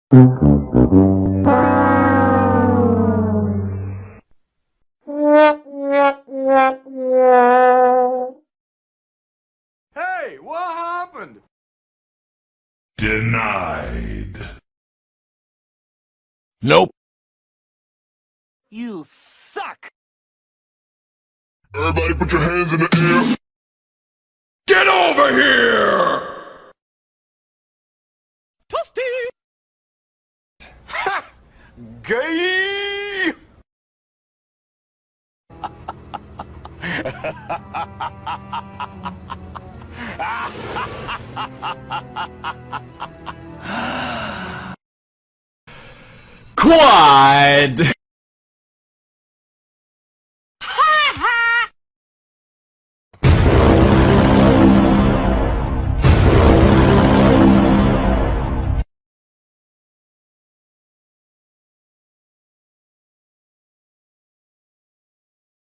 Hey, what happened? Denied. Nope. You suck! Everybody put your hands in the air. Get over here! Toasty! Ha! Gay! Quad!